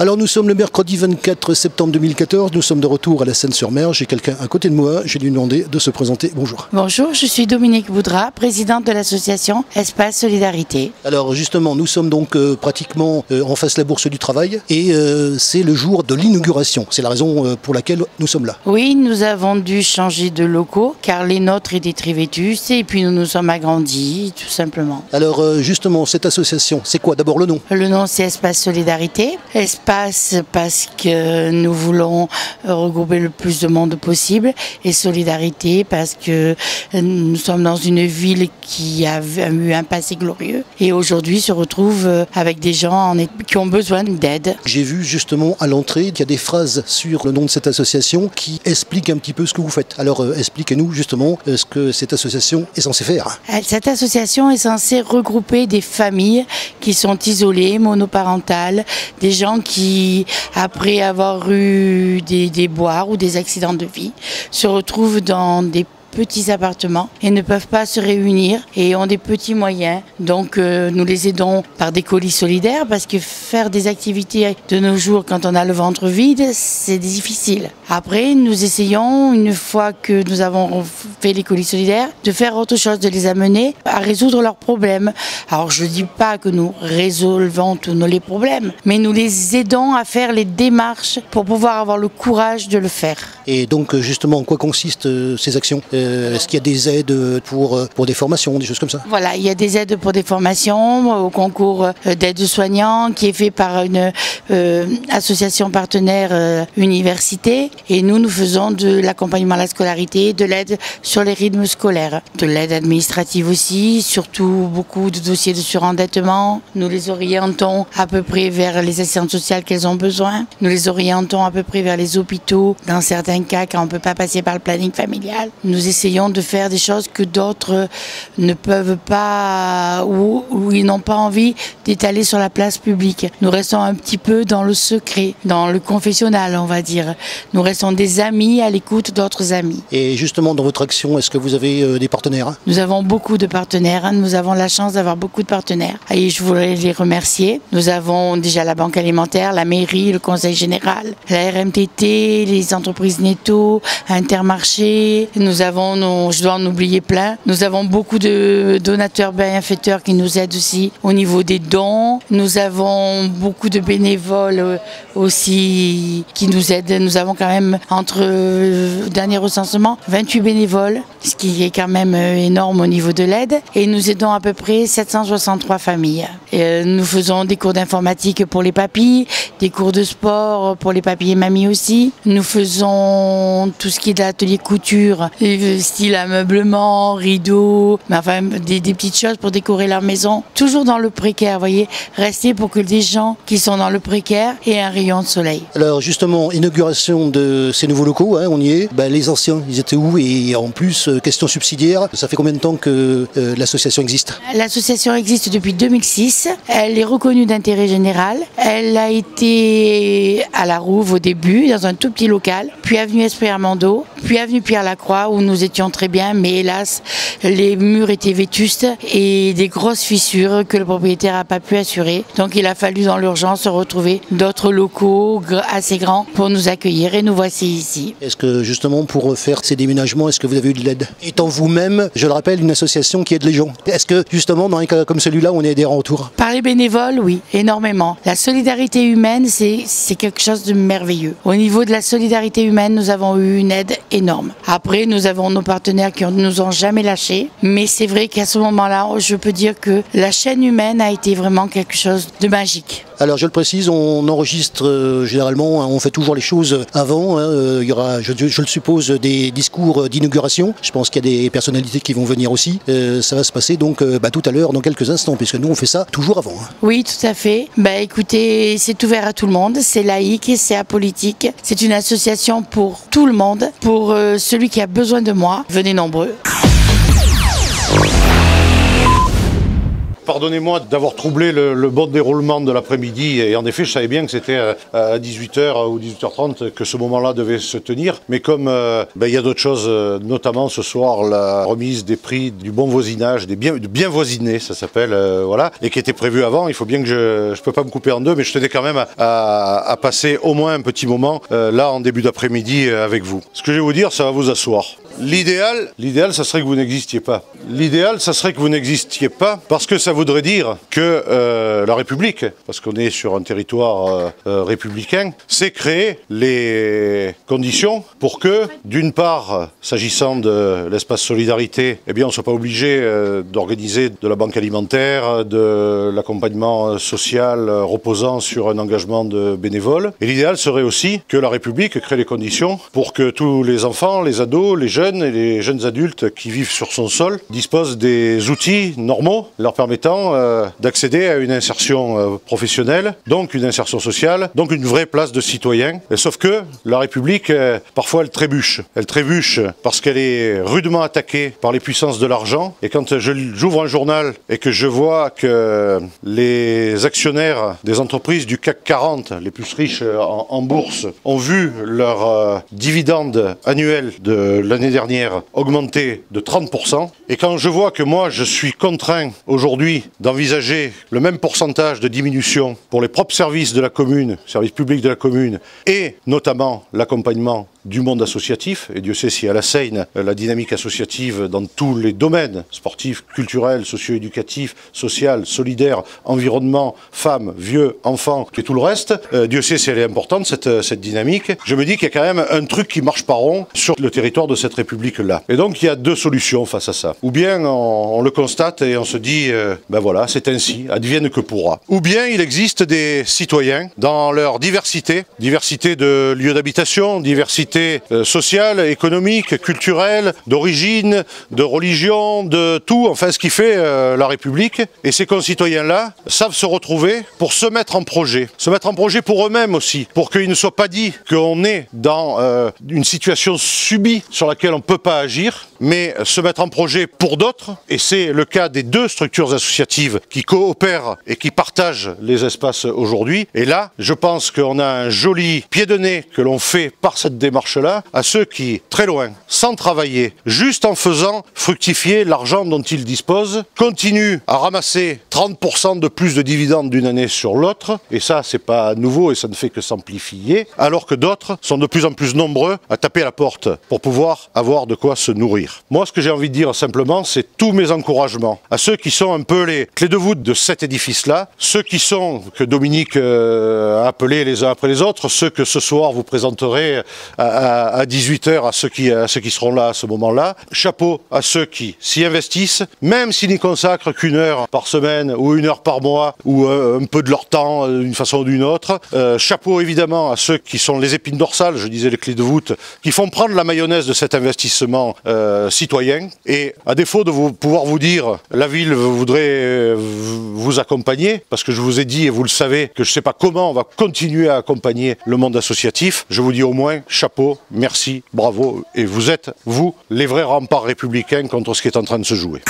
Alors nous sommes le mercredi 24 septembre 2014, nous sommes de retour à la Seine-sur-Mer. J'ai quelqu'un à côté de moi, je vais lui demander de se présenter. Bonjour. Bonjour, je suis Dominique Boudra, présidente de l'association Espace Solidarité. Alors justement, nous sommes donc pratiquement en face de la Bourse du Travail et c'est le jour de l'inauguration. C'est la raison pour laquelle nous sommes là. Oui, nous avons dû changer de locaux car les nôtres étaient très vétustes et puis nous nous sommes agrandis, tout simplement. Alors justement, cette association, c'est quoi d'abord le nom? Le nom c'est Espace Solidarité. Espace parce que nous voulons regrouper le plus de monde possible et Solidarité parce que nous sommes dans une ville qui a eu un passé glorieux et aujourd'hui se retrouve avec des gens qui ont besoin d'aide. J'ai vu justement à l'entrée qu'il y a des phrases sur le nom de cette association qui expliquent un petit peu ce que vous faites. Alors expliquez-nous justement ce que cette association est censée faire. Cette association est censée regrouper des familles qui sont isolées, monoparentales, des gens qui, après avoir eu des déboires ou des accidents de vie, se retrouvent dans des petits appartements et ne peuvent pas se réunir et ont des petits moyens. Donc nous les aidons par des colis solidaires parce que faire des activités de nos jours quand on a le ventre vide, c'est difficile. Après, nous essayons, une fois que nous avons fait les colis solidaires, de faire autre chose, de les amener à résoudre leurs problèmes. Alors je ne dis pas que nous résolvons tous les problèmes, mais nous les aidons à faire les démarches pour pouvoir avoir le courage de le faire. Et donc justement, en quoi consistent ces actions? Est-ce qu'il y a des aides pour des formations, des choses comme ça? Voilà, il y a des aides pour des formations, au concours d'aide-soignants qui est fait par une association partenaire université. Et nous faisons de l'accompagnement à la scolarité, de l'aide sur les rythmes scolaires, de l'aide administrative aussi, surtout beaucoup de dossiers de surendettement. Nous les orientons à peu près vers les assistantes sociales qu'elles ont besoin. Nous les orientons à peu près vers les hôpitaux, dans certains cas quand on ne peut pas passer par le planning familial. Nous essayons de faire des choses que d'autres ne peuvent pas ou ils n'ont pas envie d'étaler sur la place publique. Nous restons un petit peu dans le secret, dans le confessionnal, on va dire. Nous restons des amis à l'écoute d'autres amis. Et justement, dans votre action, est-ce que vous avez des partenaires? Nous avons beaucoup de partenaires. Nous avons la chance d'avoir beaucoup de partenaires. Et je voudrais les remercier. Nous avons déjà la Banque alimentaire, la mairie, le Conseil général, la RMTT, les entreprises Netto, Intermarché. Nous avons, je dois en oublier plein. Nous avons beaucoup de donateurs bienfaiteurs qui nous aident aussi au niveau des dons. Nous avons beaucoup de bénévoles aussi qui nous aident. Nous avons quand même, entre le dernier recensement, 28 bénévoles, ce qui est quand même énorme au niveau de l'aide. Et nous aidons à peu près 763 familles. Et nous faisons des cours d'informatique pour les papis, des cours de sport pour les papis et mamies aussi. Nous faisons tout ce qui est de l'atelier couture, style ameublement, rideaux, enfin des petites choses pour décorer leur maison. Toujours dans le précaire, vous voyez, rester pour que des gens qui sont dans le précaire aient un rayon de soleil. Alors justement, inauguration de ces nouveaux locaux, hein, on y est. Les anciens, ils étaient où? Et en plus, question subsidiaire, ça fait combien de temps que l'association existe? L'association existe depuis 2006. Elle est reconnue d'intérêt général. Elle a été à la Rouve au début, dans un tout petit local, puis avenue Esprit Armando, puis avenue Pierre-Lacroix, où nous étions très bien, mais hélas, les murs étaient vétustes et des grosses fissures que le propriétaire n'a pas pu assurer. Donc il a fallu dans l'urgence retrouver d'autres locaux assez grands pour nous accueillir et nous voici ici. Est-ce que justement pour faire ces déménagements, est-ce que vous avez eu de l'aide? Étant vous-même, je le rappelle, une association qui aide les gens. Est-ce que justement dans un cas comme celui-là, on est aidé en retour? Par les bénévoles, oui, énormément. La solidarité humaine, c'est quelque chose de merveilleux. Au niveau de la solidarité humaine, nous avons eu une aide énorme. Après, nous avons nos partenaires qui ne nous ont jamais lâchés. Mais c'est vrai qu'à ce moment-là, je peux dire que la chaîne humaine a été vraiment quelque chose de magique. Alors je le précise, on enregistre généralement, on fait toujours les choses avant. Il y aura, je le suppose, des discours d'inauguration. Je pense qu'il y a des personnalités qui vont venir aussi. Ça va se passer donc tout à l'heure, dans quelques instants, puisque nous on fait ça toujours avant. Oui, tout à fait. Écoutez, c'est ouvert à tout le monde, c'est laïque, c'est apolitique. C'est une association pour tout le monde, pour celui qui a besoin de moi. Venez nombreux. Pardonnez-moi d'avoir troublé le bon déroulement de l'après-midi. Et en effet, je savais bien que c'était à 18h ou 18h30 que ce moment-là devait se tenir. Mais comme il y a d'autres choses, notamment ce soir, la remise des prix du bon voisinage, de bien voisiner, ça s'appelle, voilà, et qui était prévu avant. Il faut bien que je ne peux pas me couper en deux, mais je tenais quand même à passer au moins un petit moment, là, en début d'après-midi, avec vous. Ce que je vais vous dire, ça va vous asseoir. L'idéal, ça serait que vous n'existiez pas. L'idéal, ça serait que vous n'existiez pas parce que ça voudrait dire que la République, parce qu'on est sur un territoire républicain, s'est créé les conditions pour que, d'une part, s'agissant de l'espace solidarité, eh bien, on ne soit pas obligé d'organiser de la banque alimentaire, de l'accompagnement social reposant sur un engagement de bénévoles. Et l'idéal serait aussi que la République crée les conditions pour que tous les enfants, les ados, les jeunes et les jeunes adultes qui vivent sur son sol disposent des outils normaux leur permettant d'accéder à une insertion professionnelle, donc une insertion sociale, donc une vraie place de citoyen. Et sauf que la République, parfois elle trébuche. Elle trébuche parce qu'elle est rudement attaquée par les puissances de l'argent. Et quand j'ouvre un journal et que je vois que les actionnaires des entreprises du CAC 40, les plus riches en bourse, ont vu leur dividende annuel de l'année dernière augmenter de 30%. Et quand je vois que moi, je suis contraint aujourd'hui d'envisager le même pourcentage de diminution pour les propres services de la commune, services publics de la commune, et notamment l'accompagnement du monde associatif, et Dieu sait si à la Seine, la dynamique associative dans tous les domaines, sportifs, culturels, socio-éducatifs, social, solidaire, environnement, femmes, vieux, enfants, et tout le reste, Dieu sait si elle est importante, cette dynamique. Je me dis qu'il y a quand même un truc qui marche pas rond sur le territoire de cette République-là. Et donc il y a deux solutions face à ça. Ou bien on le constate et on se dit, ben voilà, c'est ainsi, advienne que pourra. Ou bien il existe des citoyens dans leur diversité de lieux d'habitation, diversité sociale, économique, culturelle, d'origine, de religion, de tout, enfin ce qui fait la République. Et ces concitoyens-là savent se retrouver pour se mettre en projet pour eux-mêmes aussi, pour qu'il ne soit pas dit qu'on est dans une situation subie sur laquelle on ne peut pas agir, mais se mettre en projet pour d'autres. Et c'est le cas des deux structures associatives qui coopèrent et qui partagent les espaces aujourd'hui. Et là, je pense qu'on a un joli pied de nez que l'on fait par cette démarche-là à ceux qui, très loin, sans travailler, juste en faisant fructifier l'argent dont ils disposent, continuent à ramasser 30% de plus de dividendes d'une année sur l'autre. Et ça, c'est pas nouveau et ça ne fait que s'amplifier. Alors que d'autres sont de plus en plus nombreux à taper à la porte pour pouvoir avoir de quoi se nourrir. Moi, ce que j'ai envie de dire simplement, c'est tous mes encouragements à ceux qui sont un peu les clés de voûte de cet édifice-là, ceux qui sont, que Dominique a appelés les uns après les autres, ceux que ce soir vous présenterez à 18h à ceux qui seront là à ce moment-là. Chapeau à ceux qui s'y investissent, même s'ils n'y consacrent qu'une heure par semaine ou une heure par mois ou un peu de leur temps d'une façon ou d'une autre. Chapeau évidemment à ceux qui sont les épines dorsales, je disais les clés de voûte, qui font prendre la mayonnaise de cet investissement citoyen. Et à défaut de pouvoir vous dire la ville voudrait vous accompagner, parce que je vous ai dit et vous le savez que je ne sais pas comment on va continuer à accompagner le monde associatif, je vous dis au moins chapeau, merci, bravo, et vous êtes, vous, les vrais remparts républicains contre ce qui est en train de se jouer.